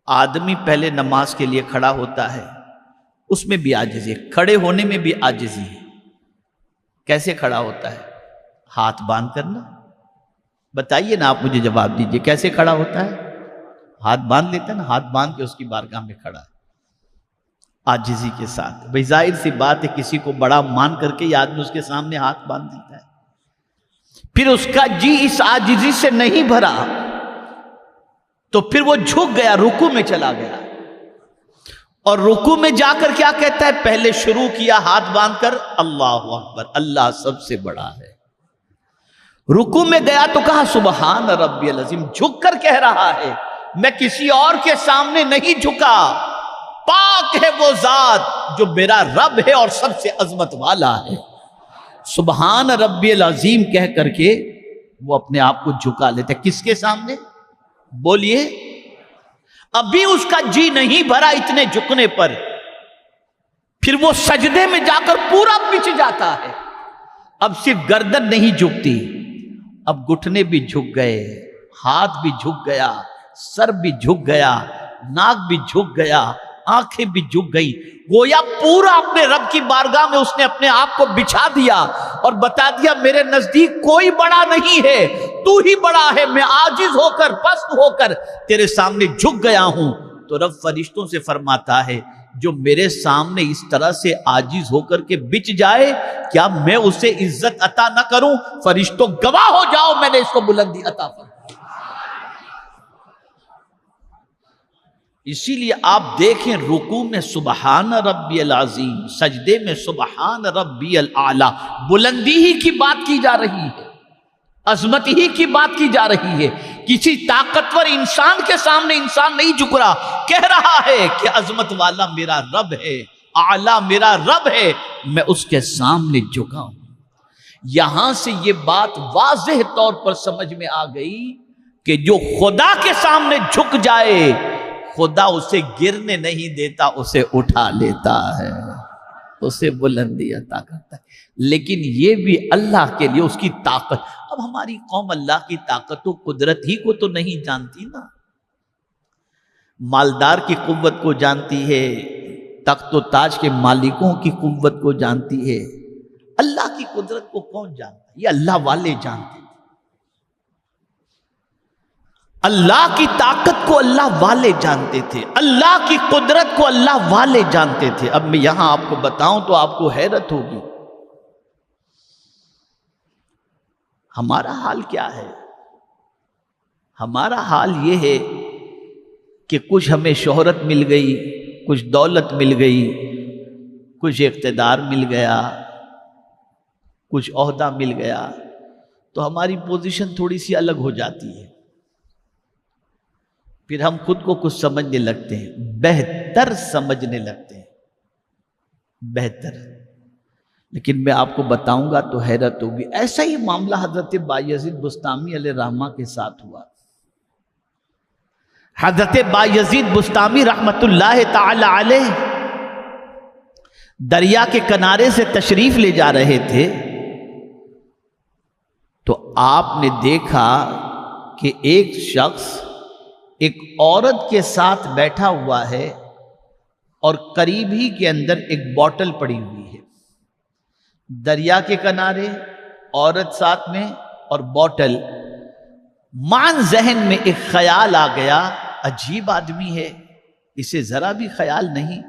آدمی پہلے نماز کے لیے کھڑا ہوتا ہے، اس میں بھی عاجزی ہے، کھڑے ہونے میں بھی عاجزی ہے۔ کیسے کھڑا ہوتا ہے؟ ہاتھ باندھ کرنا؟ بتائیے نا، آپ مجھے جواب دیجئے، کیسے کھڑا ہوتا ہے؟ ہاتھ باندھ لیتا ہے نا، ہاتھ باندھ کے اس کی بارگاہ میں کھڑا ہے عاجزی کے ساتھ۔ بھئی ظاہر سی بات ہے، کسی کو بڑا مان کر کے یہ آدمی اس کے سامنے ہاتھ باندھ دیتا ہے، پھر اس کا جی اس عاجزی سے نہیں بھرا تو پھر وہ جھک گیا، رکوع میں چلا گیا، اور رکوع میں جا کر کیا کہتا ہے؟ پہلے شروع کیا ہاتھ باندھ کر اللہ اکبر، اللہ سب سے بڑا ہے۔ رکوع میں گیا تو کہا سبحان ربی العظیم، جھک کر کہہ رہا ہے، میں کسی اور کے سامنے نہیں جھکا، پاک ہے وہ ذات جو میرا رب ہے اور سب سے عظمت والا ہے۔ سبحان ربی العظیم کہہ کر کے وہ اپنے آپ کو جھکا لیتے۔ کس کے سامنے؟ بولیے۔ ابھی اس کا جی نہیں بھرا اتنے جھکنے پر، پھر وہ سجدے میں جا کر پورا پچ جاتا ہے۔ اب صرف گردن نہیں جھکتی، اب گھٹنے بھی جھک گئے، ہاتھ بھی جھک گیا، سر بھی جھک گیا، ناک بھی جھک گیا، آنکھیں بھی جھک گئی، گویا پورا اپنے رب کی بارگاہ میں اس نے اپنے آپ کو بچھا دیا اور بتا دیا میرے نزدیک کوئی بڑا نہیں ہے، تو ہی بڑا ہے، میں عاجز ہو کر پست ہو کر تیرے سامنے جھک گیا ہوں۔ تو رب فرشتوں سے فرماتا ہے جو میرے سامنے اس طرح سے عاجز ہو کر کے بچ جائے، کیا میں اسے عزت عطا نہ کروں؟ فرشتوں گواہ ہو جاؤ، میں نے اس کو بلندی عطا فرمائی۔ اسی لیے آپ دیکھیں رکوع میں سبحان ربی العظیم، سجدے میں سبحان ربی الاعلی، بلندی ہی کی بات کی جا رہی ہے، عظمت ہی کی بات کی جا رہی ہے۔ کسی طاقتور انسان کے سامنے انسان نہیں جھک رہا، کہہ رہا ہے کہ عظمت والا میرا رب ہے، اعلیٰ میرا رب ہے، میں اس کے سامنے جھکا ہوں۔ یہاں سے یہ بات واضح طور پر سمجھ میں آ گئی کہ جو خدا کے سامنے جھک جائے، خدا اسے گرنے نہیں دیتا، اسے اٹھا لیتا ہے، اسے بلندی عطا کرتا ہے۔ لیکن یہ بھی اللہ کے لیے اس کی طاقت۔ اب ہماری قوم اللہ کی طاقت و قدرت ہی کو تو نہیں جانتی نا، مالدار کی قوت کو جانتی ہے، تخت و تاج کے مالکوں کی قوت کو جانتی ہے، اللہ کی قدرت کو کون جانتا ہے؟ یہ اللہ والے جانتے ہیں۔ اللہ کی طاقت کو اللہ والے جانتے تھے، اللہ کی قدرت کو اللہ والے جانتے تھے۔ اب میں یہاں آپ کو بتاؤں تو آپ کو حیرت ہوگی، ہمارا حال کیا ہے؟ ہمارا حال یہ ہے کہ کچھ ہمیں شہرت مل گئی، کچھ دولت مل گئی، کچھ اقتدار مل گیا، کچھ عہدہ مل گیا، تو ہماری پوزیشن تھوڑی سی الگ ہو جاتی ہے، پھر ہم خود کو کچھ سمجھنے لگتے ہیں، بہتر سمجھنے لگتے ہیں، بہتر۔ لیکن میں آپ کو بتاؤں گا تو حیرت ہوگی، ایسا ہی معاملہ حضرت بایزید بسطامی علیہ الرحمہ کے ساتھ ہوا۔ حضرت بایزید بسطامی رحمت اللہ تعالی علیہ دریا کے کنارے سے تشریف لے جا رہے تھے تو آپ نے دیکھا کہ ایک شخص ایک عورت کے ساتھ بیٹھا ہوا ہے اور قریب ہی کے اندر ایک بوتل پڑی ہوئی ہے، دریا کے کنارے، عورت ساتھ میں اور بوتل۔ مان ذہن میں ایک خیال آ گیا، عجیب آدمی ہے، اسے ذرا بھی خیال نہیں،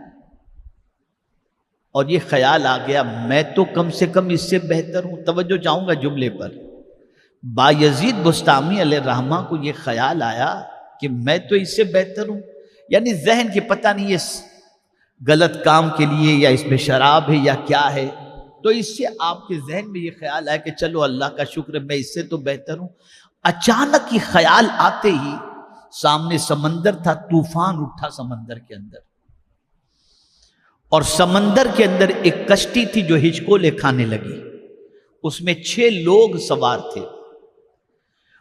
اور یہ خیال آ گیا میں تو کم سے کم اس سے بہتر ہوں۔ توجہ چاہوں گا جملے پر، بایزید بسطامی علیہ الرحمہ کو یہ خیال آیا کہ میں تو اس سے بہتر ہوں، یعنی ذہن کے پتہ نہیں اس غلط کام کے لیے یا اس میں شراب ہے یا کیا ہے، تو اس سے آپ کے ذہن میں یہ خیال آیا کہ چلو اللہ کا شکر ہے میں اس سے تو بہتر ہوں۔ اچانک یہ خیال آتے ہی سامنے سمندر تھا، طوفان اٹھا سمندر کے اندر، اور سمندر کے اندر ایک کشتی تھی جو ہچکولے کھانے لگی، اس میں 6 لوگ سوار تھے۔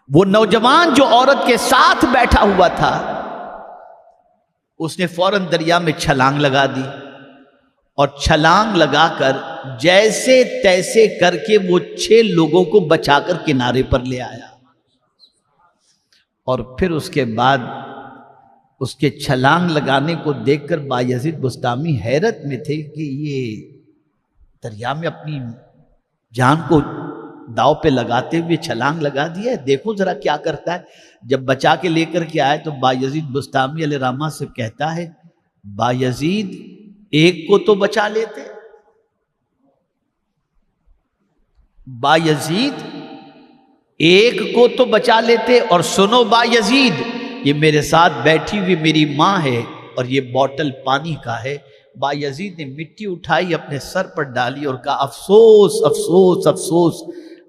وہ نوجوان جو عورت کے ساتھ بیٹھا ہوا تھا اس نے فوراً دریا میں چھلانگ لگا دی، اور چھلانگ لگا کر جیسے تیسے کر کے وہ 6 لوگوں کو بچا کر کنارے پر لے آیا، اور پھر اس کے بعد اس کے چھلانگ لگانے کو دیکھ کر بایزید بسطامی حیرت میں تھے کہ یہ دریا میں اپنی جان کو داؤ پہ لگاتے ہوئے چھلانگ لگا دیا ہے، دیکھو ذرا کیا کرتا ہے۔ جب بچا کے لے کر کے آئے تو بایزید بسطامی علیہ الرحمہ سے کہتا ہے، بایزید ایک کو تو بچا لیتے، بایزید ایک کو تو بچا لیتے۔ اور سنو بایزید، یہ میرے ساتھ بیٹھی ہوئی میری ماں ہے اور یہ بوتل پانی کا ہے۔ بایزید نے مٹی اٹھائی، اپنے سر پر ڈالی اور کہا، افسوس افسوس افسوس،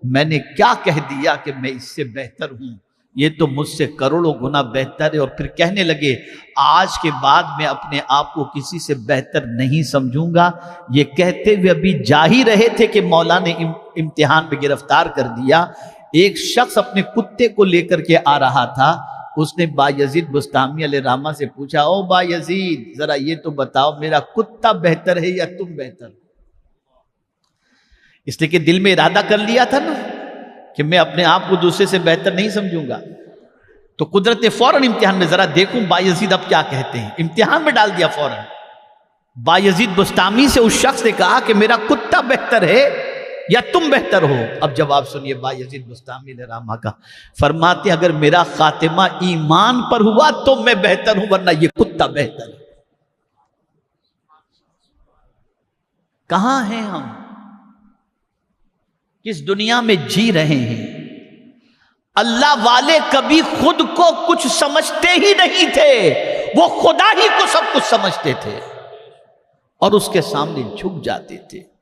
میں نے کیا کہہ دیا کہ میں اس سے بہتر ہوں، یہ تو مجھ سے کروڑوں گنا بہتر ہے۔ اور پھر کہنے لگے، آج کے بعد میں اپنے آپ کو کسی سے بہتر نہیں سمجھوں گا۔ یہ کہتے ہوئے ابھی جا ہی رہے تھے کہ مولا نے امتحان میں گرفتار کر دیا۔ ایک شخص اپنے کتے کو لے کر کے آ رہا تھا، اس نے بایزید بسطامی علیہ الرحمہ سے پوچھا، او بایزید ذرا یہ تو بتاؤ میرا کتا بہتر ہے یا تم بہتر؟ اس لیے کہ دل میں ارادہ کر لیا تھا نا کہ میں اپنے آپ کو دوسرے سے بہتر نہیں سمجھوں گا، تو قدرت نے فوراً امتحان میں ذرا دیکھوں بایزید اب کیا کہتے ہیں، امتحان میں ڈال دیا فوراً۔ بایزید بسطامی سے اس شخص نے کہا کہ میرا کتا بہتر ہے یا تم بہتر ہو؟ اب جواب سنیے بایزید بسطامی علیہ الرحمہ کا، فرماتے اگر میرا خاتمہ ایمان پر ہوا تو میں بہتر ہوں، ورنہ یہ کتا بہتر ہے۔ کہاں ہیں ہم؟ کس دنیا میں جی رہے ہیں؟ اللہ والے کبھی خود کو کچھ سمجھتے ہی نہیں تھے، وہ خدا ہی کو سب کچھ سمجھتے تھے اور اس کے سامنے جھک جاتے تھے۔